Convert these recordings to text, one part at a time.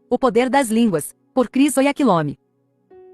O poder das línguas, por Chris Oyakhilome.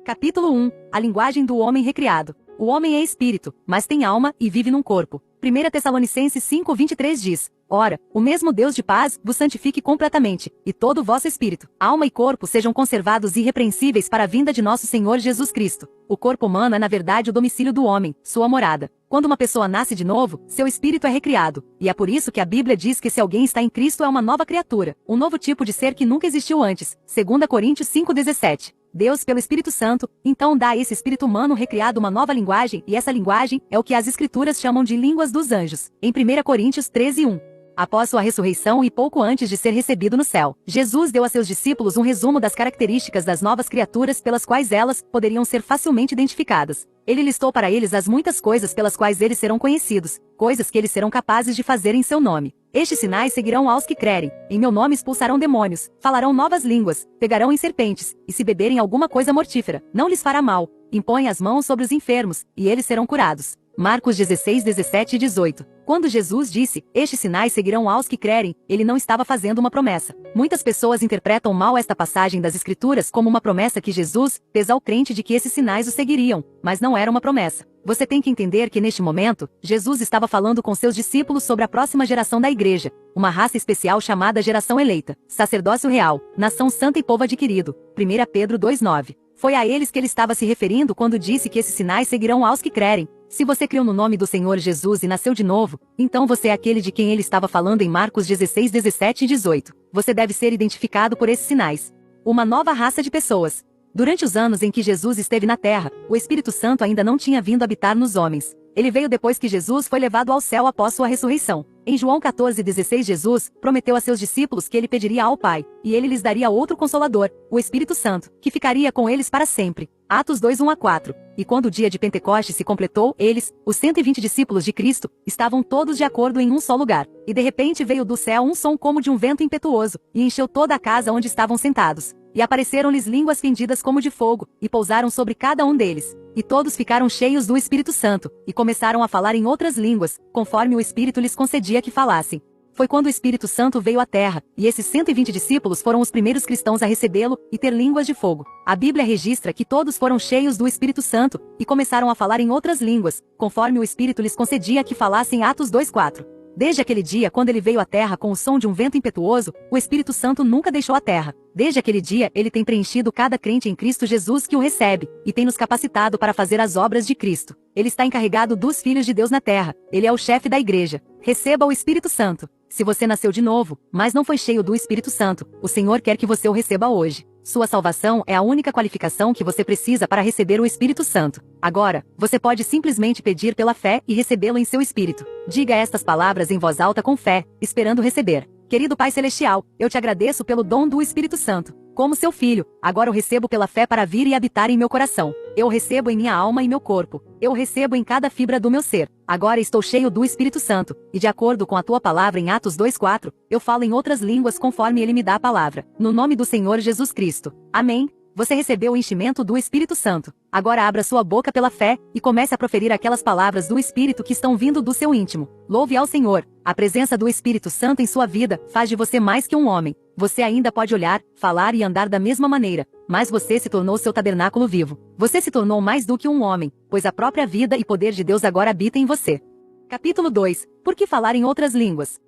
Capítulo 1. A linguagem do homem recriado. O homem é espírito, mas tem alma e vive num corpo. 1 Tessalonicenses 5:23 diz: Ora, o mesmo Deus de paz vos santifique completamente, e todo o vosso espírito, alma e corpo sejam conservados irrepreensíveis para a vinda de nosso Senhor Jesus Cristo. O corpo humano é na verdade o domicílio do homem, sua morada. Quando uma pessoa nasce de novo, seu espírito é recriado, e é por isso que a Bíblia diz que se alguém está em Cristo é uma nova criatura, um novo tipo de ser que nunca existiu antes. 2 Coríntios 5:17. Deus, pelo Espírito Santo, então dá a esse espírito humano recriado uma nova linguagem, e essa linguagem é o que as Escrituras chamam de línguas dos anjos, em 1 Coríntios 13:1. Após sua ressurreição e pouco antes de ser recebido no céu, Jesus deu a seus discípulos um resumo das características das novas criaturas pelas quais elas poderiam ser facilmente identificadas. Ele listou para eles as muitas coisas pelas quais eles serão conhecidos, coisas que eles serão capazes de fazer em seu nome. Estes sinais seguirão aos que crerem. Em meu nome expulsarão demônios, falarão novas línguas, pegarão em serpentes, e se beberem alguma coisa mortífera, não lhes fará mal. Impõem as mãos sobre os enfermos, e eles serão curados. Marcos 16:17 e 18. Quando Jesus disse, estes sinais seguirão aos que crerem, ele não estava fazendo uma promessa. Muitas pessoas interpretam mal esta passagem das Escrituras como uma promessa que Jesus fez ao crente de que esses sinais o seguiriam, mas não era uma promessa. Você tem que entender que neste momento, Jesus estava falando com seus discípulos sobre a próxima geração da igreja, uma raça especial chamada geração eleita, sacerdócio real, nação santa e povo adquirido. 1 Pedro 2:9. Foi a eles que ele estava se referindo quando disse que esses sinais seguirão aos que crerem. Se você creu no nome do Senhor Jesus e nasceu de novo, então você é aquele de quem ele estava falando em Marcos 16:17 e 18. Você deve ser identificado por esses sinais. Uma nova raça de pessoas. Durante os anos em que Jesus esteve na terra, o Espírito Santo ainda não tinha vindo habitar nos homens. Ele veio depois que Jesus foi levado ao céu após sua ressurreição. Em João 14:16 Jesus prometeu a seus discípulos que ele pediria ao Pai, e ele lhes daria outro Consolador, o Espírito Santo, que ficaria com eles para sempre. Atos 2:1-4. E quando o dia de Pentecostes se completou, eles, os 120 discípulos de Cristo, estavam todos de acordo em um só lugar. E de repente veio do céu um som como de um vento impetuoso, e encheu toda a casa onde estavam sentados. E apareceram-lhes línguas fendidas como de fogo, e pousaram sobre cada um deles. E todos ficaram cheios do Espírito Santo, e começaram a falar em outras línguas, conforme o Espírito lhes concedia que falassem. Foi quando o Espírito Santo veio à Terra, e esses 120 discípulos foram os primeiros cristãos a recebê-lo e ter línguas de fogo. A Bíblia registra que todos foram cheios do Espírito Santo, e começaram a falar em outras línguas, conforme o Espírito lhes concedia que falassem. Atos 2:4. Desde aquele dia quando ele veio à Terra com o som de um vento impetuoso, o Espírito Santo nunca deixou a Terra. Desde aquele dia ele tem preenchido cada crente em Cristo Jesus que o recebe, e tem nos capacitado para fazer as obras de Cristo. Ele está encarregado dos filhos de Deus na Terra. Ele é o chefe da igreja. Receba o Espírito Santo. Se você nasceu de novo, mas não foi cheio do Espírito Santo, o Senhor quer que você o receba hoje. Sua salvação é a única qualificação que você precisa para receber o Espírito Santo. Agora, você pode simplesmente pedir pela fé e recebê-lo em seu espírito. Diga estas palavras em voz alta com fé, esperando receber. Querido Pai Celestial, eu te agradeço pelo dom do Espírito Santo. Como seu filho, agora o recebo pela fé para vir e habitar em meu coração. Eu o recebo em minha alma e meu corpo. Eu o recebo em cada fibra do meu ser. Agora estou cheio do Espírito Santo, e de acordo com a tua palavra em Atos 2:4, eu falo em outras línguas conforme ele me dá a palavra. No nome do Senhor Jesus Cristo. Amém. Você recebeu o enchimento do Espírito Santo. Agora abra sua boca pela fé, e comece a proferir aquelas palavras do Espírito que estão vindo do seu íntimo. Louve ao Senhor. A presença do Espírito Santo em sua vida faz de você mais que um homem. Você ainda pode olhar, falar e andar da mesma maneira, mas você se tornou seu tabernáculo vivo. Você se tornou mais do que um homem, pois a própria vida e poder de Deus agora habita em você. Capítulo 2. Por que falar em outras línguas?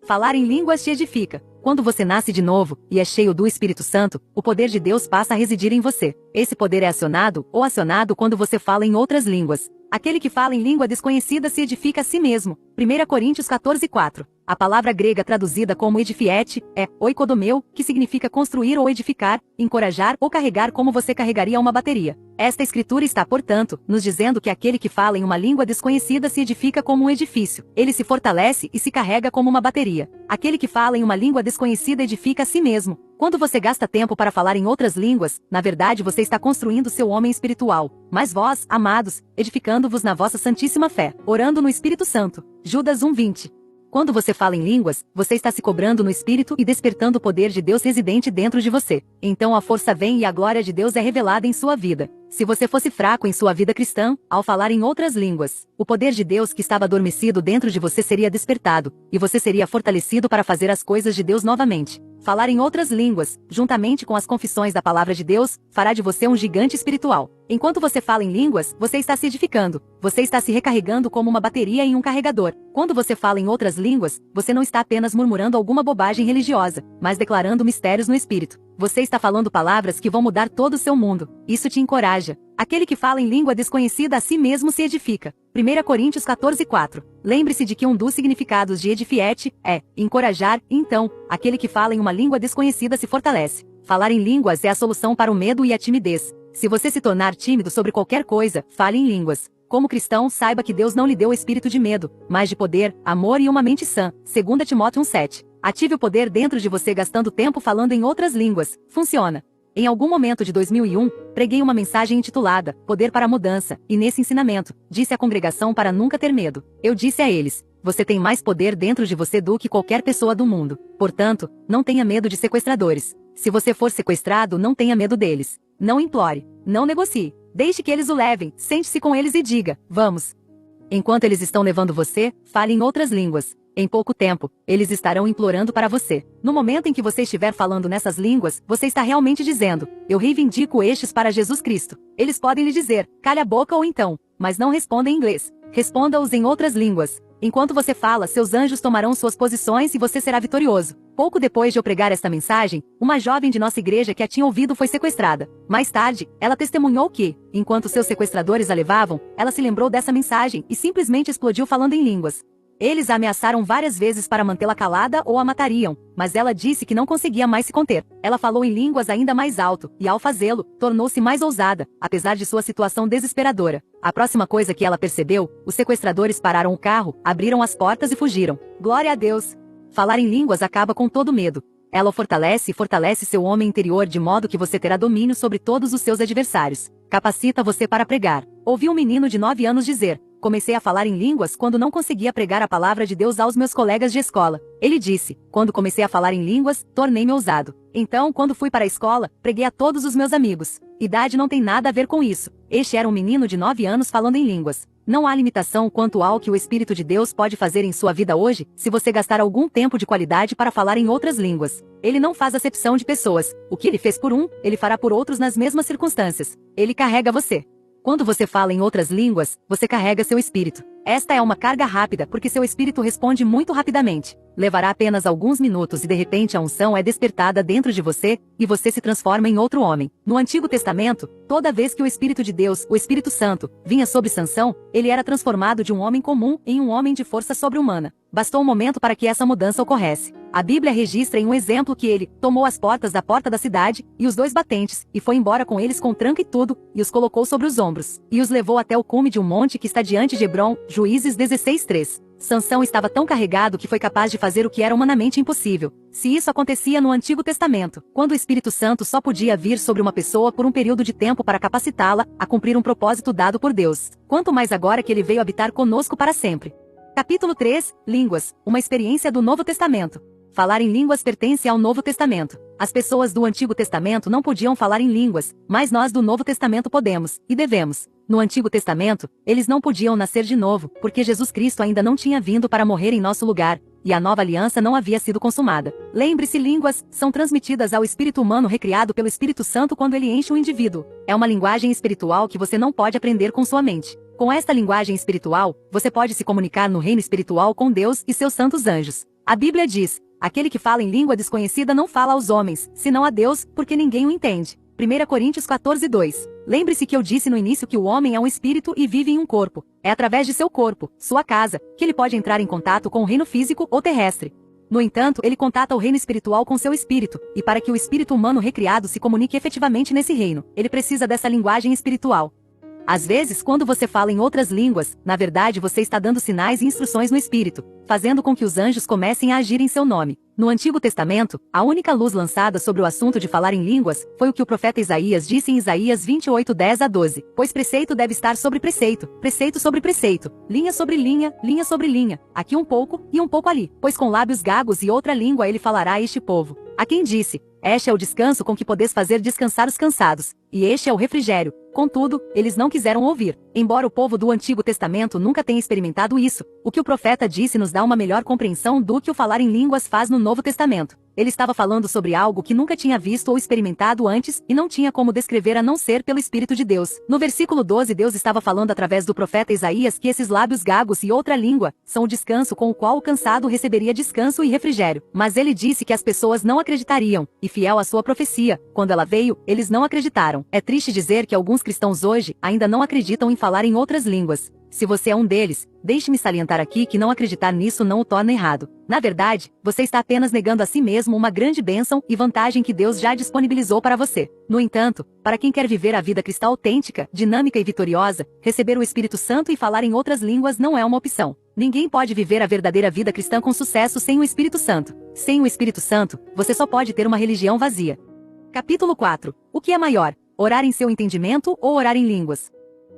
Falar em línguas te edifica. Quando você nasce de novo, e é cheio do Espírito Santo, o poder de Deus passa a residir em você. Esse poder é acionado quando você fala em outras línguas. Aquele que fala em língua desconhecida se edifica a si mesmo. 1 Coríntios 14:4. A palavra grega traduzida como edifiete é oikodomeu, que significa construir ou edificar, encorajar ou carregar como você carregaria uma bateria. Esta escritura está, portanto, nos dizendo que aquele que fala em uma língua desconhecida se edifica como um edifício. Ele se fortalece e se carrega como uma bateria. Aquele que fala em uma língua desconhecida edifica a si mesmo. Quando você gasta tempo para falar em outras línguas, na verdade você está construindo seu homem espiritual. Mas vós, amados, edificando-vos na vossa santíssima fé, orando no Espírito Santo. Judas 1:20. Quando você fala em línguas, você está se cobrando no Espírito e despertando o poder de Deus residente dentro de você. Então a força vem e a glória de Deus é revelada em sua vida. Se você fosse fraco em sua vida cristã, ao falar em outras línguas, o poder de Deus que estava adormecido dentro de você seria despertado, e você seria fortalecido para fazer as coisas de Deus novamente. Falar em outras línguas, juntamente com as confissões da palavra de Deus, fará de você um gigante espiritual. Enquanto você fala em línguas, você está se edificando. Você está se recarregando como uma bateria em um carregador. Quando você fala em outras línguas, você não está apenas murmurando alguma bobagem religiosa, mas declarando mistérios no espírito. Você está falando palavras que vão mudar todo o seu mundo. Isso te encoraja. Aquele que fala em língua desconhecida a si mesmo se edifica. 1 Coríntios 14:4. Lembre-se de que um dos significados de edifiete é encorajar, então, aquele que fala em uma língua desconhecida se fortalece. Falar em línguas é a solução para o medo e a timidez. Se você se tornar tímido sobre qualquer coisa, fale em línguas. Como cristão, saiba que Deus não lhe deu o espírito de medo, mas de poder, amor e uma mente sã. 2 Timóteo 1:7. Ative o poder dentro de você gastando tempo falando em outras línguas. Funciona. Em algum momento de 2001, preguei uma mensagem intitulada Poder para a Mudança, e nesse ensinamento, disse à congregação para nunca ter medo. Eu disse a eles: você tem mais poder dentro de você do que qualquer pessoa do mundo. Portanto, não tenha medo de sequestradores. Se você for sequestrado, não tenha medo deles. Não implore. Não negocie. Deixe que eles o levem. Sente-se com eles e diga: vamos. Enquanto eles estão levando você, fale em outras línguas. Em pouco tempo, eles estarão implorando para você. No momento em que você estiver falando nessas línguas, você está realmente dizendo: eu reivindico estes para Jesus Cristo. Eles podem lhe dizer: calha a boca ou então, mas não responda em inglês. Responda-os em outras línguas. Enquanto você fala, seus anjos tomarão suas posições e você será vitorioso. Pouco depois de eu pregar esta mensagem, uma jovem de nossa igreja que a tinha ouvido foi sequestrada. Mais tarde, ela testemunhou que, enquanto seus sequestradores a levavam, ela se lembrou dessa mensagem e simplesmente explodiu falando em línguas. Eles a ameaçaram várias vezes para mantê-la calada ou a matariam, mas ela disse que não conseguia mais se conter. Ela falou em línguas ainda mais alto, e ao fazê-lo, tornou-se mais ousada, apesar de sua situação desesperadora. A próxima coisa que ela percebeu, os sequestradores pararam o carro, abriram as portas e fugiram. Glória a Deus! Falar em línguas acaba com todo medo. Ela o fortalece e fortalece seu homem interior de modo que você terá domínio sobre todos os seus adversários. Capacita você para pregar. Ouvi um menino de 9 anos dizer: comecei a falar em línguas quando não conseguia pregar a palavra de Deus aos meus colegas de escola. Ele disse: quando comecei a falar em línguas, tornei-me ousado. Então, quando fui para a escola, preguei a todos os meus amigos. Idade não tem nada a ver com isso. Este era um menino de 9 anos falando em línguas. Não há limitação quanto ao que o Espírito de Deus pode fazer em sua vida hoje, se você gastar algum tempo de qualidade para falar em outras línguas. Ele não faz acepção de pessoas. O que ele fez por um, ele fará por outros nas mesmas circunstâncias. Ele carrega você. Quando você fala em outras línguas, você carrega seu espírito. Esta é uma carga rápida porque seu espírito responde muito rapidamente. Levará apenas alguns minutos e de repente a unção é despertada dentro de você, e você se transforma em outro homem. No Antigo Testamento, toda vez que o Espírito de Deus, o Espírito Santo, vinha sobre Sansão, ele era transformado de um homem comum em um homem de força sobre-humana. Bastou um momento para que essa mudança ocorresse. A Bíblia registra em um exemplo que ele tomou as portas da porta da cidade, e os 2 batentes, e foi embora com eles com tranco e tudo, e os colocou sobre os ombros, e os levou até o cume de um monte que está diante de Hebrom. Juízes 16:3. Sansão estava tão carregado que foi capaz de fazer o que era humanamente impossível. Se isso acontecia no Antigo Testamento, quando o Espírito Santo só podia vir sobre uma pessoa por um período de tempo para capacitá-la a cumprir um propósito dado por Deus, quanto mais agora que ele veio habitar conosco para sempre. Capítulo 3, Línguas, uma experiência do Novo Testamento. Falar em línguas pertence ao Novo Testamento. As pessoas do Antigo Testamento não podiam falar em línguas, mas nós do Novo Testamento podemos, e devemos. No Antigo Testamento, eles não podiam nascer de novo, porque Jesus Cristo ainda não tinha vindo para morrer em nosso lugar, e a nova aliança não havia sido consumada. Lembre-se, línguas são transmitidas ao espírito humano recriado pelo Espírito Santo quando ele enche um indivíduo. É uma linguagem espiritual que você não pode aprender com sua mente. Com esta linguagem espiritual, você pode se comunicar no reino espiritual com Deus e seus santos anjos. A Bíblia diz: aquele que fala em língua desconhecida não fala aos homens, senão a Deus, porque ninguém o entende. 1 Coríntios 14:2. Lembre-se que eu disse no início que o homem é um espírito e vive em um corpo. É através de seu corpo, sua casa, que ele pode entrar em contato com o reino físico ou terrestre. No entanto, ele contata o reino espiritual com seu espírito, e para que o espírito humano recriado se comunique efetivamente nesse reino, ele precisa dessa linguagem espiritual. Às vezes, quando você fala em outras línguas, na verdade você está dando sinais e instruções no espírito, fazendo com que os anjos comecem a agir em seu nome. No Antigo Testamento, a única luz lançada sobre o assunto de falar em línguas foi o que o profeta Isaías disse em Isaías 28:10-12. Pois preceito deve estar sobre preceito, preceito sobre preceito, linha sobre linha, linha sobre linha, aqui um pouco e um pouco ali. Pois com lábios gagos e outra língua ele falará a este povo. A quem disse: este é o descanso com que podeis fazer descansar os cansados, e este é o refrigério. Contudo, eles não quiseram ouvir. Embora o povo do Antigo Testamento nunca tenha experimentado isso, o que o profeta disse nos dá uma melhor compreensão do que o falar em línguas faz no Novo Testamento. Ele estava falando sobre algo que nunca tinha visto ou experimentado antes e não tinha como descrever a não ser pelo Espírito de Deus. No versículo 12, Deus estava falando através do profeta Isaías que esses lábios gagos e outra língua são o descanso com o qual o cansado receberia descanso e refrigério. Mas ele disse que as pessoas não acreditariam, e fiel à sua profecia, quando ela veio, eles não acreditaram. É triste dizer que alguns cristãos hoje ainda não acreditam em falar em outras línguas. Se você é um deles, deixe-me salientar aqui que não acreditar nisso não o torna errado. Na verdade, você está apenas negando a si mesmo uma grande bênção e vantagem que Deus já disponibilizou para você. No entanto, para quem quer viver a vida cristã autêntica, dinâmica e vitoriosa, receber o Espírito Santo e falar em outras línguas não é uma opção. Ninguém pode viver a verdadeira vida cristã com sucesso sem o Espírito Santo. Sem o Espírito Santo, você só pode ter uma religião vazia. Capítulo 4. O que é maior? Orar em seu entendimento ou orar em línguas?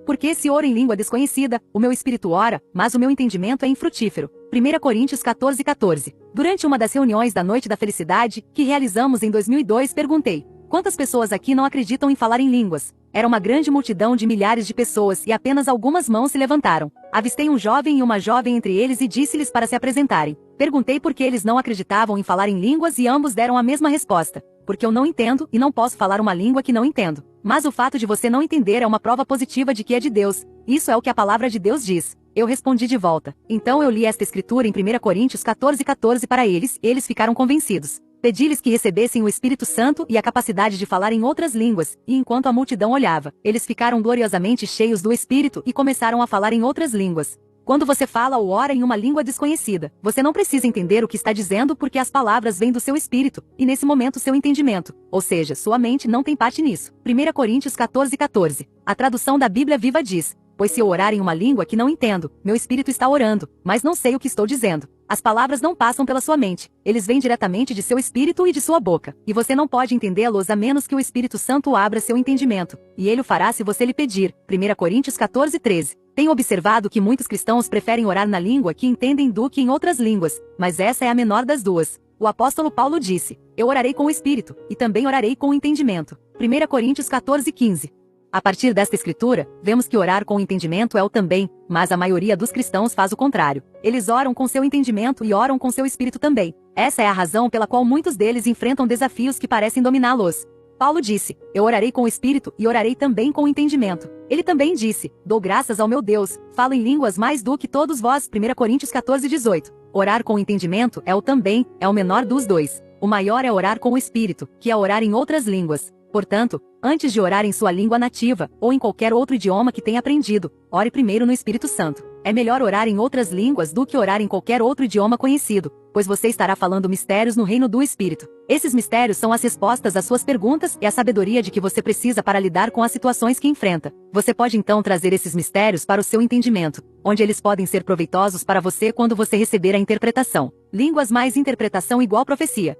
Porque se oro em língua desconhecida, o meu espírito ora, mas o meu entendimento é infrutífero. 1 Coríntios 14:14. Durante uma das reuniões da Noite da Felicidade, que realizamos em 2002, perguntei: quantas pessoas aqui não acreditam em falar em línguas? Era uma grande multidão de milhares de pessoas e apenas algumas mãos se levantaram. Avistei um jovem e uma jovem entre eles e disse-lhes para se apresentarem. Perguntei por que eles não acreditavam em falar em línguas e ambos deram a mesma resposta: porque eu não entendo e não posso falar uma língua que não entendo. Mas o fato de você não entender é uma prova positiva de que é de Deus. Isso é o que a palavra de Deus diz. Eu respondi de volta. Então eu li esta escritura em 1 Coríntios 14:14 para eles, e eles ficaram convencidos. Pedi-lhes que recebessem o Espírito Santo e a capacidade de falar em outras línguas, e enquanto a multidão olhava, eles ficaram gloriosamente cheios do Espírito e começaram a falar em outras línguas. Quando você fala ou ora em uma língua desconhecida, você não precisa entender o que está dizendo porque as palavras vêm do seu espírito, e nesse momento seu entendimento, ou seja, sua mente não tem parte nisso. 1 Coríntios 14:14. A tradução da Bíblia Viva diz: pois se eu orar em uma língua que não entendo, meu espírito está orando, mas não sei o que estou dizendo. As palavras não passam pela sua mente, eles vêm diretamente de seu espírito e de sua boca, e você não pode entendê-los a menos que o Espírito Santo abra seu entendimento, e ele o fará se você lhe pedir. 1 Coríntios 14:13. Tenho observado que muitos cristãos preferem orar na língua que entendem do que em outras línguas, mas essa é a menor das duas. O apóstolo Paulo disse: eu orarei com o espírito, e também orarei com o entendimento. 1 Coríntios 14:15. A partir desta escritura, vemos que orar com o entendimento é o também, mas a maioria dos cristãos faz o contrário. Eles oram com seu entendimento e oram com seu espírito também. Essa é a razão pela qual muitos deles enfrentam desafios que parecem dominá-los. Paulo disse: eu orarei com o espírito e orarei também com o entendimento. Ele também disse: dou graças ao meu Deus, falo em línguas mais do que todos vós. 1 Coríntios 14:18. Orar com o entendimento é o também, é o menor dos dois. O maior é orar com o espírito, que é orar em outras línguas. Portanto, antes de orar em sua língua nativa, ou em qualquer outro idioma que tenha aprendido, ore primeiro no Espírito Santo. É melhor orar em outras línguas do que orar em qualquer outro idioma conhecido, pois você estará falando mistérios no reino do Espírito. Esses mistérios são as respostas às suas perguntas e a sabedoria de que você precisa para lidar com as situações que enfrenta. Você pode então trazer esses mistérios para o seu entendimento, onde eles podem ser proveitosos para você quando você receber a interpretação. Línguas mais interpretação igual profecia.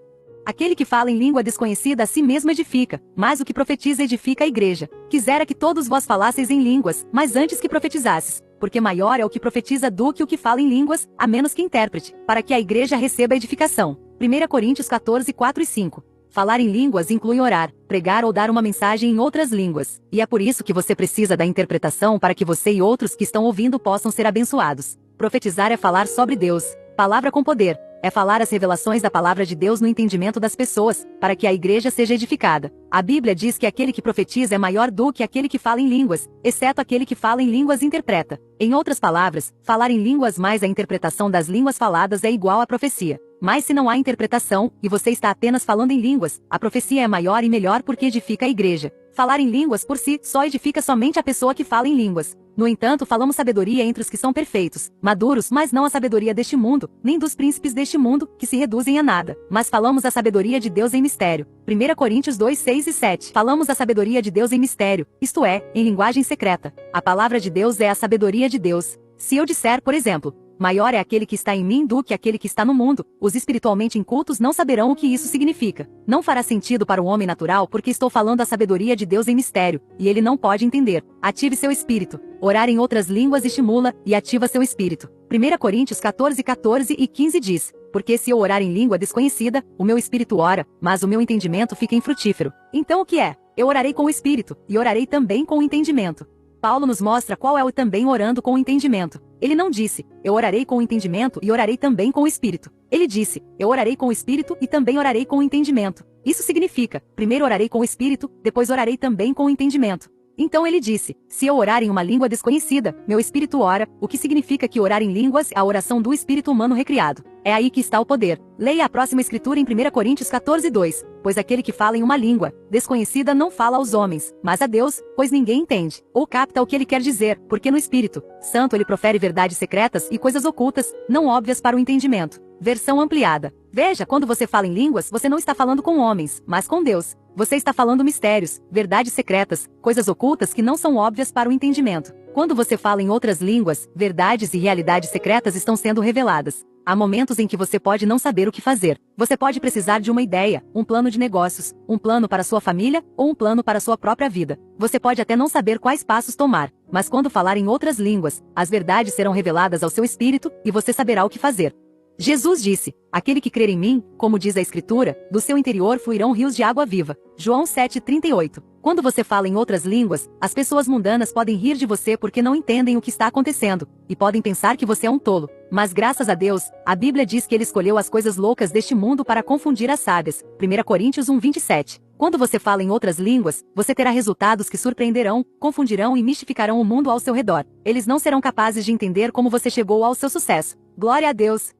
Aquele que fala em língua desconhecida a si mesmo edifica, mas o que profetiza edifica a igreja. Quisera que todos vós falasseis em línguas, mas antes que profetizasses, porque maior é o que profetiza do que o que fala em línguas, a menos que interprete, para que a igreja receba a edificação. 1 Coríntios 14:4 e 5. Falar em línguas inclui orar, pregar ou dar uma mensagem em outras línguas, e é por isso que você precisa da interpretação para que você e outros que estão ouvindo possam ser abençoados. Profetizar é falar sobre Deus, palavra com poder. É falar as revelações da palavra de Deus no entendimento das pessoas, para que a igreja seja edificada. A Bíblia diz que aquele que profetiza é maior do que aquele que fala em línguas, exceto aquele que fala em línguas e interpreta. Em outras palavras, falar em línguas mais a interpretação das línguas faladas é igual à profecia. Mas se não há interpretação, e você está apenas falando em línguas, a profecia é maior e melhor porque edifica a igreja. Falar em línguas por si só edifica somente a pessoa que fala em línguas. No entanto, falamos sabedoria entre os que são perfeitos, maduros, mas não a sabedoria deste mundo, nem dos príncipes deste mundo, que se reduzem a nada. Mas falamos a sabedoria de Deus em mistério. 1 Coríntios 2:6 e 7. Falamos a sabedoria de Deus em mistério, isto é, em linguagem secreta. A palavra de Deus é a sabedoria de Deus. Se eu disser, por exemplo, maior é aquele que está em mim do que aquele que está no mundo, os espiritualmente incultos não saberão o que isso significa. Não fará sentido para o homem natural porque estou falando a sabedoria de Deus em mistério, e ele não pode entender. Ative seu espírito. Orar em outras línguas estimula e ativa seu espírito. 1 Coríntios 14:14 e 15 diz: porque se eu orar em língua desconhecida, o meu espírito ora, mas o meu entendimento fica infrutífero. Então o que é? Eu orarei com o espírito, e orarei também com o entendimento. Paulo nos mostra qual é o também orando com o entendimento. Ele não disse, eu orarei com o entendimento e orarei também com o espírito. Ele disse, eu orarei com o espírito e também orarei com o entendimento. Isso significa, primeiro orarei com o espírito, depois orarei também com o entendimento. Então ele disse, se eu orar em uma língua desconhecida, meu espírito ora, o que significa que orar em línguas é a oração do espírito humano recriado. É aí que está o poder. Leia a próxima escritura em 1 Coríntios 14:2. Pois aquele que fala em uma língua desconhecida não fala aos homens, mas a Deus, pois ninguém entende, ou capta o que ele quer dizer, porque no Espírito Santo ele profere verdades secretas e coisas ocultas, não óbvias para o entendimento. Versão ampliada. Veja, quando você fala em línguas, você não está falando com homens, mas com Deus. Você está falando mistérios, verdades secretas, coisas ocultas que não são óbvias para o entendimento. Quando você fala em outras línguas, verdades e realidades secretas estão sendo reveladas. Há momentos em que você pode não saber o que fazer. Você pode precisar de uma ideia, um plano de negócios, um plano para sua família ou um plano para sua própria vida. Você pode até não saber quais passos tomar, mas quando falar em outras línguas, as verdades serão reveladas ao seu espírito e você saberá o que fazer. Jesus disse, aquele que crer em mim, como diz a Escritura, do seu interior fluirão rios de água viva. João 7:38. Quando você fala em outras línguas, as pessoas mundanas podem rir de você porque não entendem o que está acontecendo, e podem pensar que você é um tolo. Mas graças a Deus, a Bíblia diz que ele escolheu as coisas loucas deste mundo para confundir as sábias. 1 Coríntios 1:27. Quando você fala em outras línguas, você terá resultados que surpreenderão, confundirão e mistificarão o mundo ao seu redor. Eles não serão capazes de entender como você chegou ao seu sucesso. Glória a Deus!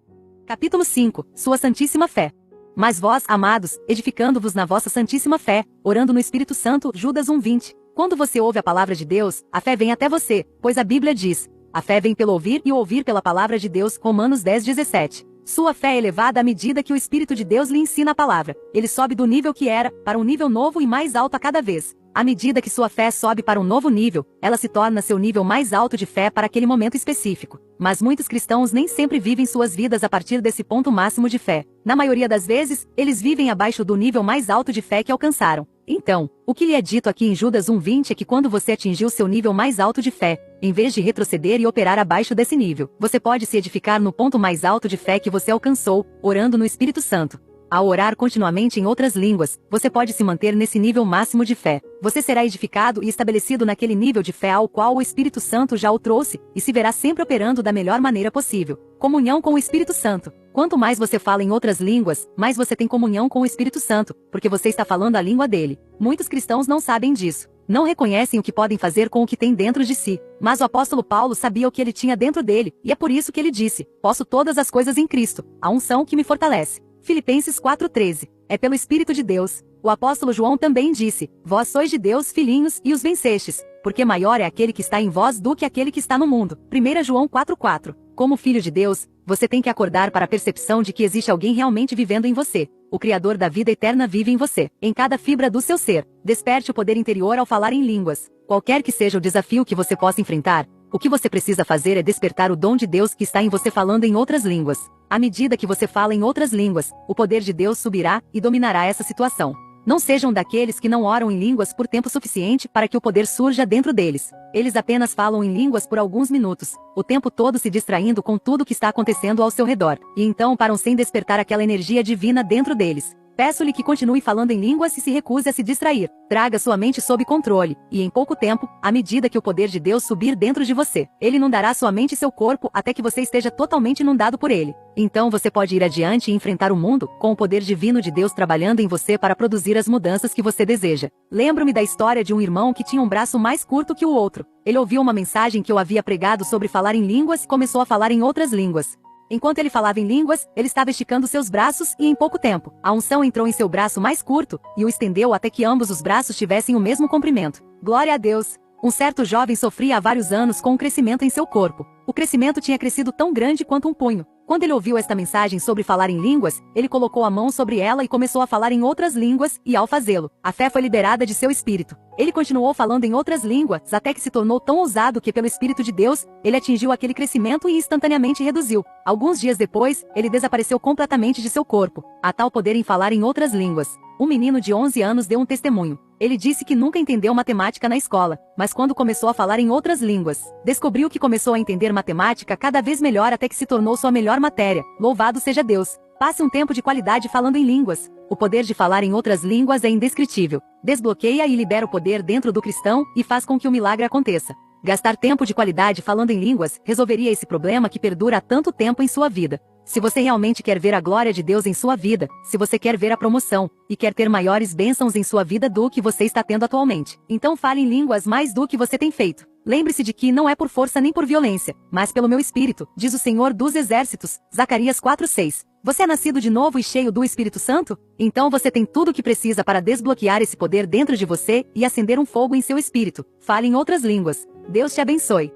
Capítulo 5. Sua Santíssima Fé. Mas vós, amados, edificando-vos na vossa Santíssima Fé, orando no Espírito Santo, Judas 1:20. Quando você ouve a palavra de Deus, a fé vem até você, pois a Bíblia diz, a fé vem pelo ouvir e o ouvir pela palavra de Deus, Romanos 10:17. Sua fé é elevada à medida que o Espírito de Deus lhe ensina a palavra. Ele sobe do nível que era, para um nível novo e mais alto a cada vez. À medida que sua fé sobe para um novo nível, ela se torna seu nível mais alto de fé para aquele momento específico. Mas muitos cristãos nem sempre vivem suas vidas a partir desse ponto máximo de fé. Na maioria das vezes, eles vivem abaixo do nível mais alto de fé que alcançaram. Então, o que lhe é dito aqui em Judas 1:20 é que quando você atingiu seu nível mais alto de fé, em vez de retroceder e operar abaixo desse nível, você pode se edificar no ponto mais alto de fé que você alcançou, orando no Espírito Santo. Ao orar continuamente em outras línguas, você pode se manter nesse nível máximo de fé. Você será edificado e estabelecido naquele nível de fé ao qual o Espírito Santo já o trouxe, e se verá sempre operando da melhor maneira possível. Comunhão com o Espírito Santo. Quanto mais você fala em outras línguas, mais você tem comunhão com o Espírito Santo, porque você está falando a língua dele. Muitos cristãos não sabem disso. Não reconhecem o que podem fazer com o que tem dentro de si. Mas o apóstolo Paulo sabia o que ele tinha dentro dele, e é por isso que ele disse, posso todas as coisas em Cristo, a unção que me fortalece. Filipenses 4:13. É pelo Espírito de Deus. O apóstolo João também disse, vós sois de Deus, filhinhos, e os vencestes, porque maior é aquele que está em vós do que aquele que está no mundo. 1 João 4:4. Como filho de Deus, você tem que acordar para a percepção de que existe alguém realmente vivendo em você. O Criador da vida eterna vive em você, em cada fibra do seu ser. Desperte o poder interior ao falar em línguas. Qualquer que seja o desafio que você possa enfrentar, o que você precisa fazer é despertar o dom de Deus que está em você falando em outras línguas. À medida que você fala em outras línguas, o poder de Deus subirá e dominará essa situação. Não sejam daqueles que não oram em línguas por tempo suficiente para que o poder surja dentro deles. Eles apenas falam em línguas por alguns minutos, o tempo todo se distraindo com tudo que está acontecendo ao seu redor, e então param sem despertar aquela energia divina dentro deles. Peço-lhe que continue falando em línguas e se recuse a se distrair. Traga sua mente sob controle, e em pouco tempo, à medida que o poder de Deus subir dentro de você, ele inundará sua mente e seu corpo até que você esteja totalmente inundado por ele. Então você pode ir adiante e enfrentar o mundo, com o poder divino de Deus trabalhando em você para produzir as mudanças que você deseja. Lembro-me da história de um irmão que tinha um braço mais curto que o outro. Ele ouviu uma mensagem que eu havia pregado sobre falar em línguas e começou a falar em outras línguas. Enquanto ele falava em línguas, ele estava esticando seus braços e em pouco tempo, a unção entrou em seu braço mais curto e o estendeu até que ambos os braços tivessem o mesmo comprimento. Glória a Deus! Um certo jovem sofria há vários anos com um crescimento em seu corpo. O crescimento tinha crescido tão grande quanto um punho. Quando ele ouviu esta mensagem sobre falar em línguas, ele colocou a mão sobre ela e começou a falar em outras línguas, e ao fazê-lo, a fé foi liberada de seu espírito. Ele continuou falando em outras línguas, até que se tornou tão ousado que, pelo Espírito de Deus, ele atingiu aquele crescimento e instantaneamente reduziu. Alguns dias depois, ele desapareceu completamente de seu corpo. Há tal poder em falar em outras línguas. Um menino de 11 anos deu um testemunho. Ele disse que nunca entendeu matemática na escola, mas quando começou a falar em outras línguas, descobriu que começou a entender matemática cada vez melhor até que se tornou sua melhor matéria. Louvado seja Deus! Passe um tempo de qualidade falando em línguas. O poder de falar em outras línguas é indescritível. Desbloqueia e libera o poder dentro do cristão e faz com que o milagre aconteça. Gastar tempo de qualidade falando em línguas resolveria esse problema que perdura há tanto tempo em sua vida. Se você realmente quer ver a glória de Deus em sua vida, se você quer ver a promoção, e quer ter maiores bênçãos em sua vida do que você está tendo atualmente, então fale em línguas mais do que você tem feito. Lembre-se de que não é por força nem por violência, mas pelo meu espírito, diz o Senhor dos Exércitos, Zacarias 4:6. Você é nascido de novo e cheio do Espírito Santo? Então você tem tudo o que precisa para desbloquear esse poder dentro de você e acender um fogo em seu espírito. Fale em outras línguas. Deus te abençoe.